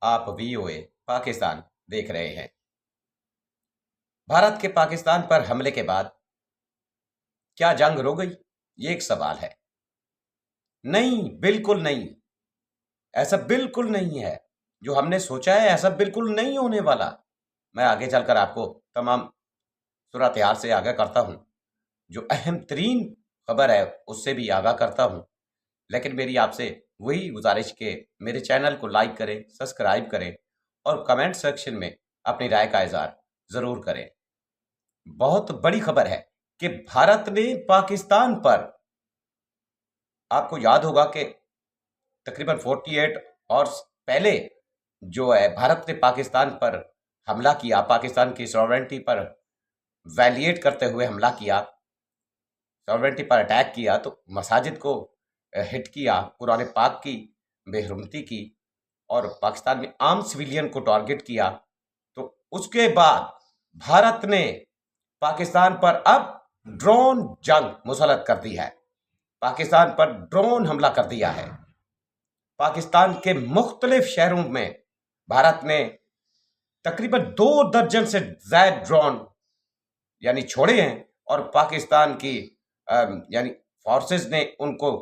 आप वीओए पाकिस्तान देख रहे हैं। भारत के पाकिस्तान पर हमले के बाद क्या जंग रुक गई? ये एक सवाल है। नहीं, बिल्कुल नहीं। ऐसा बिल्कुल नहीं है। जो हमने सोचा है ऐसा बिल्कुल नहीं होने वाला। मैं आगे चलकर आपको तमाम सूरत-ए-हाल से आगाह करता हूं। जो अहम तरीन खबर है उससे भी आगाह करता हूं। लेकिन मेरी आपसे वही गुजारिश के मेरे चैनल को लाइक करें, सब्सक्राइब करें और कमेंट सेक्शन में अपनी राय का इज़हार ज़रूर करें। बहुत बड़ी खबर है कि भारत ने पाकिस्तान पर, आपको याद होगा कि तकरीबन 48 और पहले जो है भारत ने पाकिस्तान पर हमला किया, पाकिस्तान की सॉवरेनिटी पर वैलिएट करते हुए हमला किया, सॉवरेनिटी पर अटैक किया, तो मसाजिद को हिट किया, कुरान पाक की बेहुरमती की और पाकिस्तान में आम सिविलियन को टारगेट किया। तो उसके बाद भारत ने पाकिस्तान पर अब ड्रोन जंग मुसल्लत कर दी है। पाकिस्तान पर ड्रोन हमला कर दिया है। पाकिस्तान के मुख्तलिफ शहरों में भारत ने तकरीबन 2 दर्जन से ज्यादा ड्रोन यानी छोड़े हैं और पाकिस्तान की यानी फोर्सेस ने उनको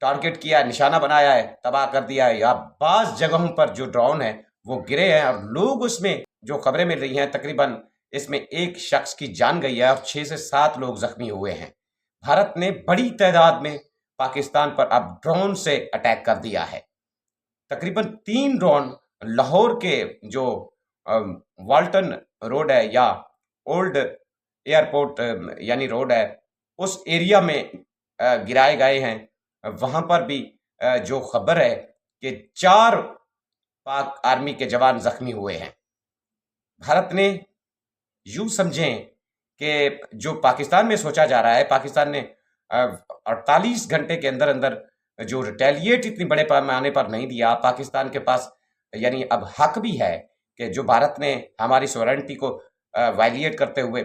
टारगेट किया, निशाना बनाया है, तबाह कर दिया है। या बाज़ जगहों पर जो ड्रोन है वो गिरे हैं और लोग उसमें जो खबरें मिल रही हैं तकरीबन इसमें एक शख्स की जान गई है और 6 से 7 लोग जख्मी हुए हैं। भारत ने बड़ी तादाद में पाकिस्तान पर अब ड्रोन से अटैक कर दिया है। तकरीबन 3 ड्रोन लाहौर के जो वाल्टन रोड है या ओल्ड एयरपोर्ट यानी रोड है उस एरिया में गिराए गए हैं। वहां पर भी जो खबर है कि 4 पाक आर्मी के जवान जख्मी हुए हैं। भारत ने यूं समझें कि जो पाकिस्तान में सोचा जा रहा है, पाकिस्तान ने 48 घंटे के अंदर अंदर जो रिटेलिएट इतनी बड़े पैमाने पर नहीं दिया। पाकिस्तान के पास यानी अब हक भी है कि जो भारत ने हमारी सॉवरेनिटी को वायलेट करते हुए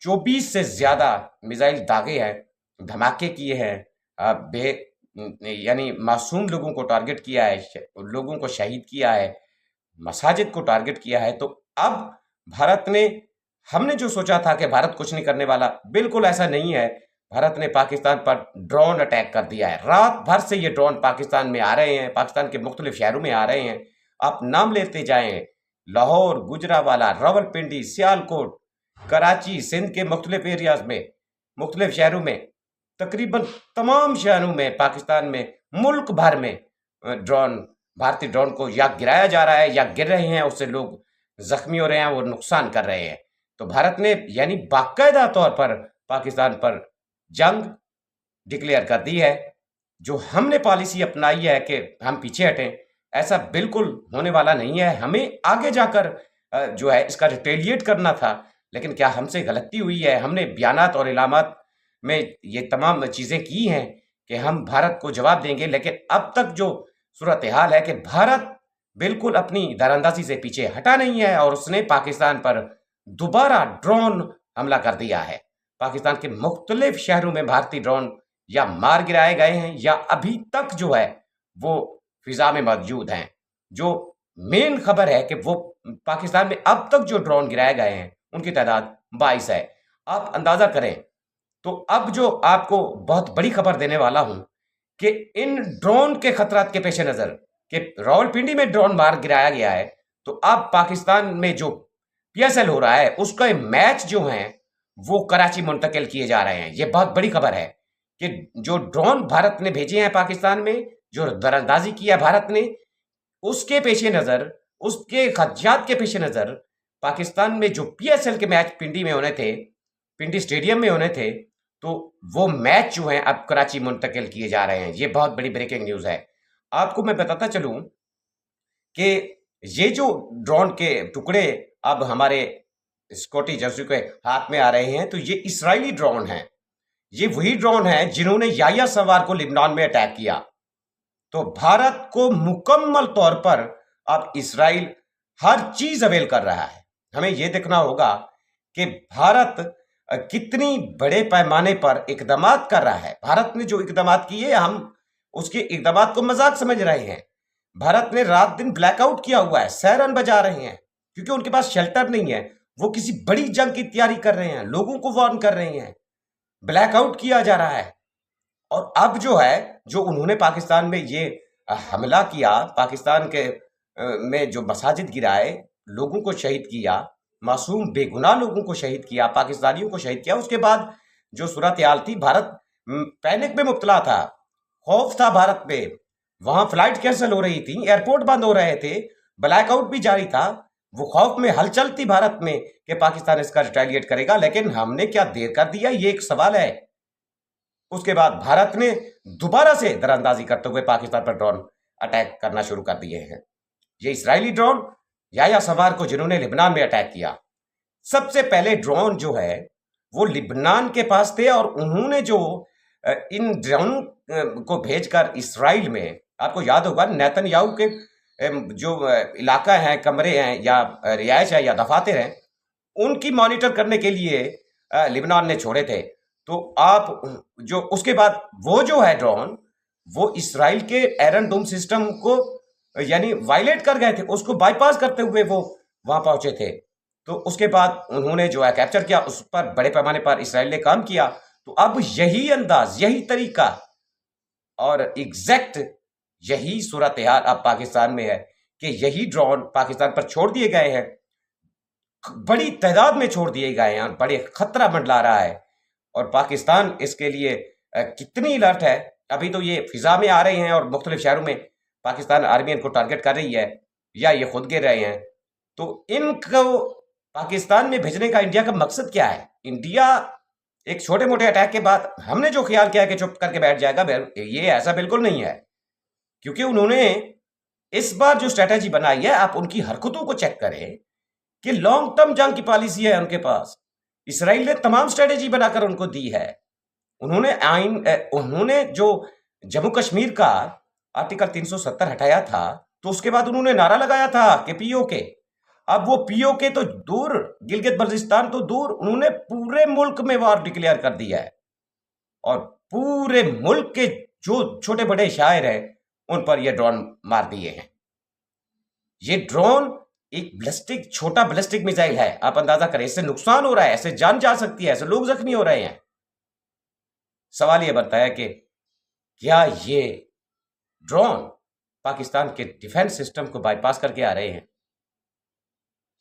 24 से ज़्यादा मिसाइल दागे हैं, धमाके किए हैं, यानी मासूम लोगों को टारगेट किया है, लोगों को शहीद किया है, मसाजिद को टारगेट किया है। तो अब भारत ने, हमने जो सोचा था कि भारत कुछ नहीं करने वाला, बिल्कुल ऐसा नहीं है। भारत ने पाकिस्तान पर ड्रोन अटैक कर दिया है। रात भर से ये ड्रोन पाकिस्तान में आ रहे हैं, पाकिस्तान के मुख्तलिफ शहरों में आ रहे हैं। आप नाम लेते जाएं, लाहौर, गुजरावाला, रावलपिंडी, सियालकोट, कराची, सिंध के मुख्तलिफ एरियाज में, मुख्तलिफ शहरों में, तकरीबन तमाम शहरों में पाकिस्तान में, मुल्क भर में ड्रोन, भारतीय ड्रोन को या गिराया जा रहा है या गिर रहे हैं, उससे लोग जख्मी हो रहे हैं, वो नुकसान कर रहे हैं। तो भारत ने यानी बाकायदा तौर पर पाकिस्तान पर जंग डिक्लेयर कर दी है। जो हमने पॉलिसी अपनाई है कि हम पीछे हटें, ऐसा बिल्कुल होने वाला नहीं है। हमें आगे जाकर जो है इसका रिटेलिएट करना था, लेकिन क्या हमसे गलती हुई है? हमने बयानात और इलामात में ये तमाम चीज़ें की हैं कि हम भारत को जवाब देंगे, लेकिन अब तक जो सूरत हाल है कि भारत बिल्कुल अपनी दरअंदाजी से पीछे हटा नहीं है और उसने पाकिस्तान पर दोबारा ड्रोन हमला कर दिया है। पाकिस्तान के मुख्तलिफ शहरों में भारतीय ड्रोन या मार गिराए गए हैं या अभी तक जो है वो फिजा में मौजूद हैं। जो मेन खबर है कि वो पाकिस्तान में अब तक जो ड्रोन गिराए गए हैं उनकी तादाद 22 है। आप अंदाजा करें। तो अब जो आपको बहुत बड़ी खबर देने वाला हूं कि इन ड्रोन के खतरात के पेश नजर कि रावलपिंडी में ड्रोन मार गिराया गया है, तो अब पाकिस्तान में जो पीएसएल हो रहा है उसका मैच जो है वो कराची मुंतकिल किए जा रहे हैं। ये बहुत बड़ी खबर है कि जो ड्रोन भारत ने भेजे हैं पाकिस्तान में, जो दरअंदाजी किया भारत ने, उसके पेश नजर, उसके खदशात के पेश नजर पाकिस्तान में जो पीएसएल के मैच पिंडी में होने थे, पिंडी स्टेडियम में होने थे, तो वो मैच जो है अब कराची मुंतकिल किए जा रहे हैं। ये बहुत बड़ी ब्रेकिंग न्यूज़ है। आपको मैं बताता चलूं कि ये जो ड्रोन के टुकड़े अब हमारे सिक्योरिटी एजेंसी के हाथ में आ रहे हैं, तो ये इसराइली ड्रोन हैं। ये वही ड्रोन है जिन्होंने याह्या सिंवार को लिबनान में अटैक किया। तो भारत को मुकम्मल तौर पर अब इसराइल हर चीज अवेल कर रहा है। हमें यह देखना होगा कि भारत कितनी बड़े पैमाने पर इकदामात कर रहा है। भारत ने जो इकदामात किए, हम उसके इकदामात को मजाक समझ रहे हैं। भारत ने रात दिन ब्लैकआउट किया हुआ है, सायरन बजा रहे हैं, क्योंकि उनके पास शेल्टर नहीं है। वो किसी बड़ी जंग की तैयारी कर रहे हैं, लोगों को वार्न कर रहे हैं, ब्लैकआउट किया जा रहा है। और अब जो है, जो उन्होंने पाकिस्तान में ये हमला किया, पाकिस्तान के में जो मसाजिद गिराए, लोगों को शहीद किया, मासूम बेगुनाह लोगों को शहीद किया, पाकिस्तानियों को शहीद किया, उसके बाद जो सूरत हाल थी, भारत पैनिक में मुब्तला था, खौफ था भारत में। वहां फ्लाइट कैंसिल हो रही थी, एयरपोर्ट बंद हो रहे थे, ब्लैकआउट भी जारी था। वो खौफ में हलचल थी भारत में कि पाकिस्तान इसका रिटेलिएट करेगा, लेकिन हमने क्या देर कर दिया, ये एक सवाल है। उसके बाद भारत ने दोबारा से दरअंदाजी करते हुए पाकिस्तान पर ड्रोन अटैक करना शुरू कर दिए हैं। ये इजरायली ड्रोन याह्या सवार को, जिन्होंने लिबनान में अटैक किया, सबसे पहले ड्रोन जो है वो लिबनान के पास थे, और उन्होंने जो इन ड्रोन को भेजकर इसराइल में, आपको याद होगा नेतन्याहू के जो इलाका है, कमरे हैं या रिहायश है या दफातर हैं, उनकी मॉनिटर करने के लिए लिबनान ने छोड़े थे। तो आप जो उसके बाद वो जो है ड्रोन, वो इसराइल के एरन डोम सिस्टम को यानी वायलेट कर गए थे, उसको बाईपास करते हुए वो वहां पहुंचे थे। तो उसके बाद उन्होंने जो है कैप्चर किया, उस पर बड़े पैमाने पर इसराइल ने काम किया। तो अब यही अंदाज, यही तरीका और एग्जैक्ट यही सूरत हाल अब पाकिस्तान में है कि यही ड्रोन पाकिस्तान पर छोड़ दिए गए हैं, बड़ी तादाद में छोड़ दिए गए हैं, बड़े खतरा मंडला रहा है। और पाकिस्तान इसके लिए कितनी अलर्ट है। अभी तो ये फिजा में आ रहे हैं और मुख्तलिफ शहरों में पाकिस्तान आर्मी इनको टारगेट कर रही है, या ये खुद गिर रहे हैं। तो इनको पाकिस्तान में भेजने का इंडिया का मकसद क्या है? इंडिया एक छोटे मोटे अटैक के बाद हमने जो ख्याल किया कि चुप करके बैठ जाएगा, ये ऐसा बिल्कुल नहीं है। क्योंकि उन्होंने इस बार जो स्ट्रेटेजी बनाई है, आप उनकी हरकतों को चेक करें कि लॉन्ग टर्म जंग की पॉलिसी है उनके पास। इसराइल ने तमाम स्ट्रेटेजी बनाकर उनको दी है। उन्होंने जो जम्मू कश्मीर का आर्टिकल 370 हटाया था, तो उसके बाद उन्होंने नारा लगाया था कि पीओके। अब वो पीओके तो दूर, गिलगित बल्तिस्तान तो दूर, उन्होंने पूरे मुल्क में वार डिक्लेयर कर दिया है, और पूरे मुल्क के जो छोटे बड़े शायर हैं उन पर ये ड्रोन मार दिए हैं। ये ड्रोन एक बैलिस्टिक, छोटा बैलिस्टिक मिसाइल है। आप अंदाजा करें, इससे नुकसान हो रहा है, ऐसे जान जा सकती है, ऐसे लोग जख्मी हो रहे हैं। सवाल यह बनता है कि क्या ये ड्रोन पाकिस्तान के डिफेंस सिस्टम को बाईपास करके आ रहे हैं?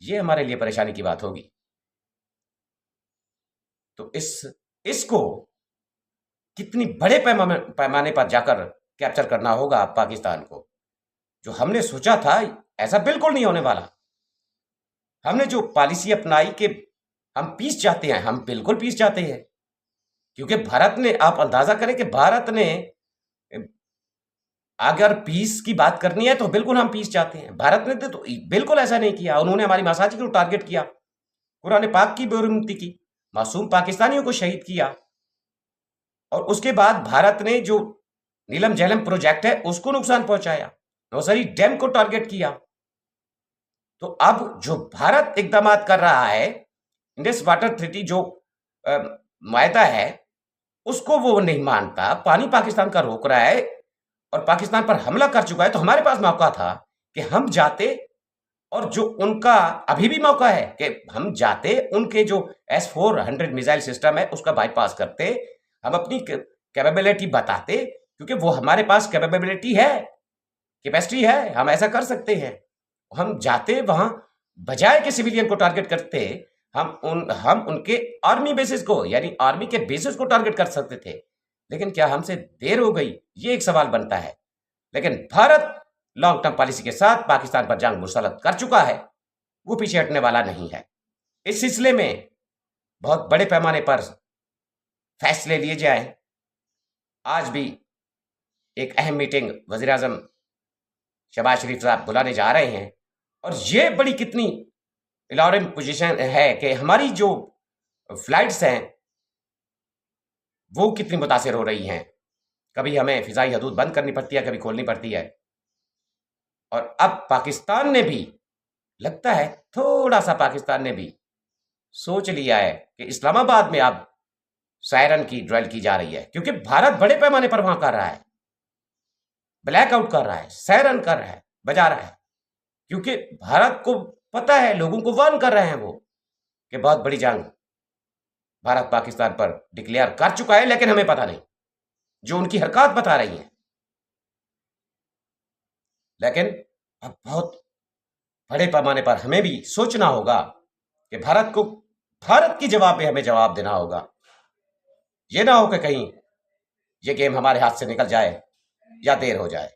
ये हमारे लिए परेशानी की बात होगी। तो इसको कितनी बड़े पैमाने पर जाकर कैप्चर करना होगा पाकिस्तान को। जो हमने सोचा था, ऐसा बिल्कुल नहीं होने वाला। हमने जो पॉलिसी अपनाई कि हम पीस चाहते हैं, हम बिल्कुल पीस चाहते हैं। क्योंकि भारत ने, आप अंदाजा करें कि भारत ने अगर पीस की बात करनी है तो बिल्कुल हम पीस चाहते हैं। भारत ने तो बिल्कुल ऐसा नहीं किया। उन्होंने हमारी मसाजिद को टारगेट किया, कुरान पाक की बेरुमती की, मासूम पाकिस्तानियों को शहीद किया। और उसके बाद भारत ने जो नीलम झेलम प्रोजेक्ट है उसको नुकसान पहुंचाया, नौसरी डैम को टारगेट किया। तो अब जो भारत इकदाम कर रहा है, इंडस वाटर ट्रीटी जो मायदा है, उसको वो नहीं मानता, पानी पाकिस्तान का रोक रहा है और पाकिस्तान पर हमला कर चुका है। तो हमारे पास मौका था कि हम जाते, और जो उनका अभी भी मौका है कि हम जाते, उनके जो S-400 मिसाइल सिस्टम है उसका बाईपास करते, हम अपनी कैपेबिलिटी बताते, क्योंकि वो हमारे पास कैपेबिलिटी है, कैपेसिटी है, हम ऐसा कर सकते हैं। हम जाते वहां, बजाय के सिविलियन को टारगेट करते, हम उनके आर्मी बेसिस को, यानी आर्मी के बेसिस को टारगेट कर सकते थे। लेकिन क्या हमसे देर हो गई, ये एक सवाल बनता है। लेकिन भारत लॉन्ग टर्म पॉलिसी के साथ पाकिस्तान पर जंग मुसल्लत कर चुका है, वो पीछे हटने वाला नहीं है। इस सिलसिले में बहुत बड़े पैमाने पर फैसले लिए जाएं। आज भी एक अहम मीटिंग वजीर आजम शहबाज शरीफ साहब बुलाने जा रहे हैं, और ये बड़ी कितनी अलार्मिंग पोजीशन है कि हमारी जो फ्लाइट्स हैं वो कितनी मुतासिर हो रही हैं। कभी हमें फिजाई हदूद बंद करनी पड़ती है, कभी खोलनी पड़ती है। और अब पाकिस्तान ने भी, लगता है थोड़ा सा पाकिस्तान ने भी सोच लिया है कि इस्लामाबाद में अब सायरन की ड्रिल की जा रही है, क्योंकि भारत बड़े पैमाने पर वहां कर रहा है। ब्लैकआउट कर रहा है, सायरन कर रहा है, बजा रहा है, क्योंकि भारत को पता है, लोगों को वार्न कर रहे हैं वो कि बहुत बड़ी जंग भारत पाकिस्तान पर डिक्लेयर कर चुका है, लेकिन हमें पता नहीं, जो उनकी हरकत बता रही है। लेकिन अब बहुत बड़े पैमाने पर हमें भी सोचना होगा कि भारत की जवाब पे हमें जवाब देना होगा। ये ना हो कि कहीं ये गेम हमारे हाथ से निकल जाए या देर हो जाए।